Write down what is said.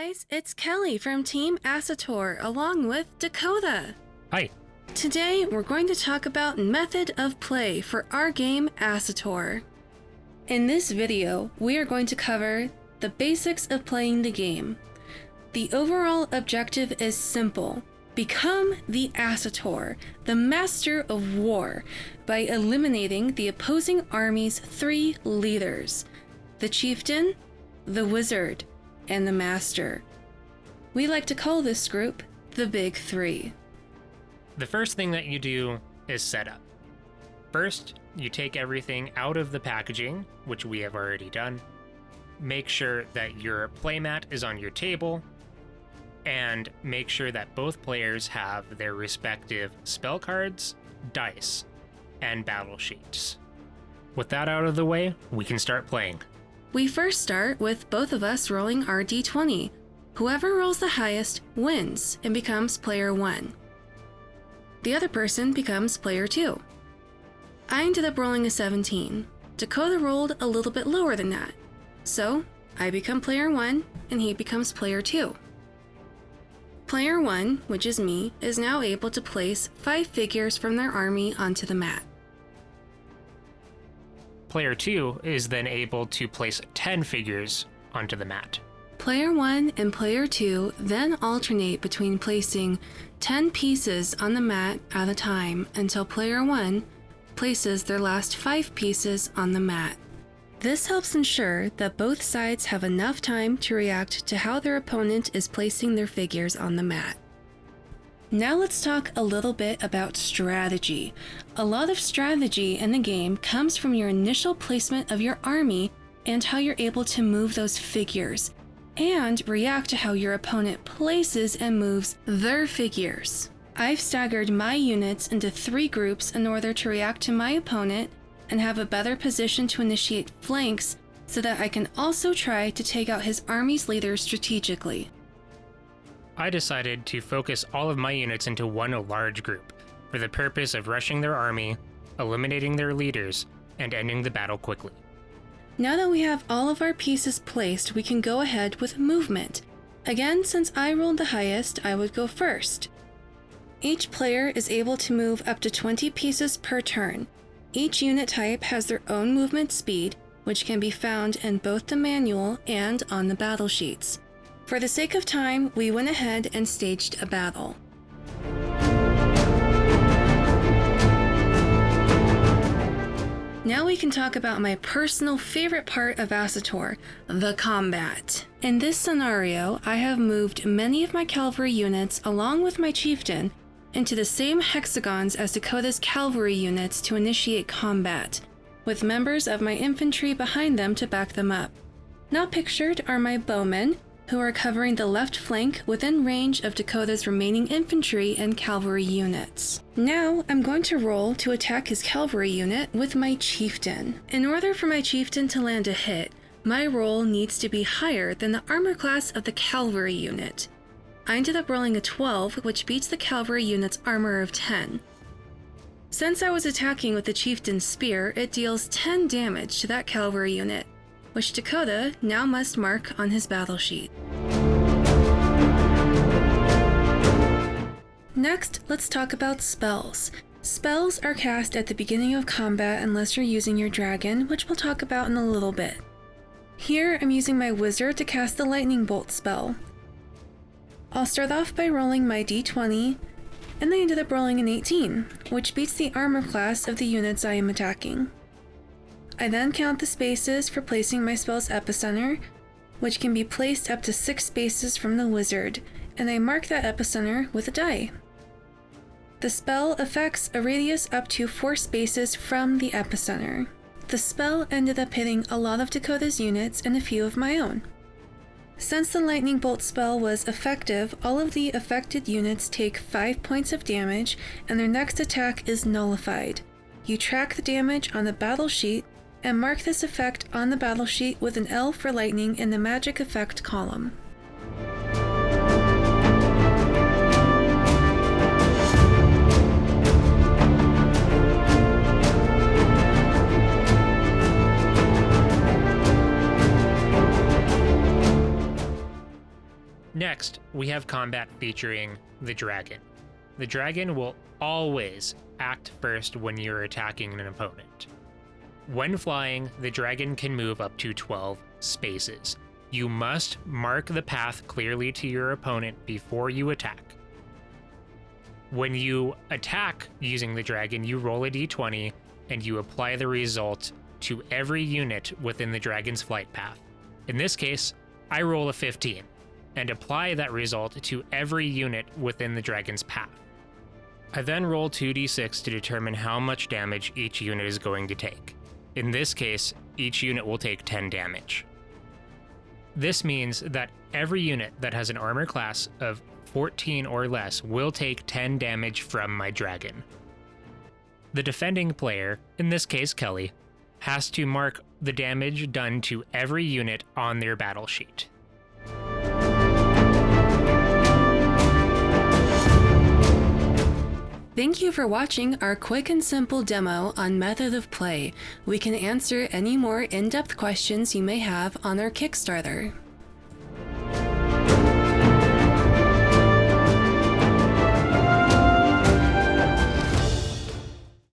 guys, it's Kelly from Team Asator along with Dakota. Hi. Today we're going to talk about method of play for our game Asator. In this video, we are going to cover the basics of playing the game. The overall objective is simple. Become the Asator, the master of war, by eliminating the opposing army's 3 leaders: the chieftain, the wizard, and the master. We like to call this group the Big Three. The first thing that you do is set up. First, you take everything out of the packaging, which we have already done. Make sure that your playmat is on your table, and make sure that both players have their respective spell cards, dice, and battle sheets. With that out of the way, we can start playing. We first start with both of us rolling our d20. Whoever rolls the highest wins and becomes player 1. The other person becomes player 2. I ended up rolling a 17. Dakota rolled a little bit lower than that. So I become player 1 and he becomes player 2. Player 1, which is me, is now able to place 5 figures from their army onto the mat. Player 2 is then able to place 10 figures onto the mat. Player 1 and player 2 then alternate between placing 10 pieces on the mat at a time until player 1 places their last 5 pieces on the mat. This helps ensure that both sides have enough time to react to how their opponent is placing their figures on the mat. Now let's talk a little bit about strategy. A lot of strategy in the game comes from your initial placement of your army and how you're able to move those figures, and react to how your opponent places and moves their figures. I've staggered my units into 3 groups in order to react to my opponent and have a better position to initiate flanks so that I can also try to take out his army's leaders strategically. I decided to focus all of my units into one large group for the purpose of rushing their army, eliminating their leaders, and ending the battle quickly. Now that we have all of our pieces placed, we can go ahead with movement. Again, since I rolled the highest, I would go first. Each player is able to move up to 20 pieces per turn. Each unit type has their own movement speed, which can be found in both the manual and on the battle sheets. For the sake of time, we went ahead and staged a battle. Now we can talk about my personal favorite part of Asator, the combat. In this scenario, I have moved many of my cavalry units along with my chieftain into the same hexagons as Dakota's cavalry units to initiate combat, with members of my infantry behind them to back them up. Not pictured are my bowmen, who are covering the left flank within range of Dakota's remaining infantry and cavalry units. Now, I'm going to roll to attack his cavalry unit with my chieftain. In order for my chieftain to land a hit, my roll needs to be higher than the armor class of the cavalry unit. I ended up rolling a 12, which beats the cavalry unit's armor of 10. Since I was attacking with the chieftain's spear, it deals 10 damage to that cavalry unit, which Dakota now must mark on his battle sheet. Next, let's talk about spells. Spells are cast at the beginning of combat unless you're using your dragon, which we'll talk about in a little bit. Here, I'm using my wizard to cast the lightning bolt spell. I'll start off by rolling my d20, and I ended up rolling an 18, which beats the armor class of the units I am attacking. I then count the spaces for placing my spell's epicenter, which can be placed up to 6 spaces from the wizard, and I mark that epicenter with a die. The spell affects a radius up to 4 spaces from the epicenter. The spell ended up hitting a lot of Dakota's units and a few of my own. Since the lightning bolt spell was effective, all of the affected units take 5 points of damage, and their next attack is nullified. You track the damage on the battle sheet and mark this effect on the battle sheet with an L for lightning in the magic effect column. Next, we have combat featuring the dragon. The dragon will always act first when you're attacking an opponent. When flying, the dragon can move up to 12 spaces. You must mark the path clearly to your opponent before you attack. When you attack using the dragon, you roll a d20 and you apply the result to every unit within the dragon's flight path. In this case, I roll a 15 and apply that result to every unit within the dragon's path. I then roll 2d6 to determine how much damage each unit is going to take. In this case, each unit will take 10 damage. This means that every unit that has an armor class of 14 or less will take 10 damage from my dragon. The defending player, in this case Kelly, has to mark the damage done to every unit on their battle sheet. Thank you for watching our quick and simple demo on Method of Play. We can answer any more in-depth questions you may have on our Kickstarter.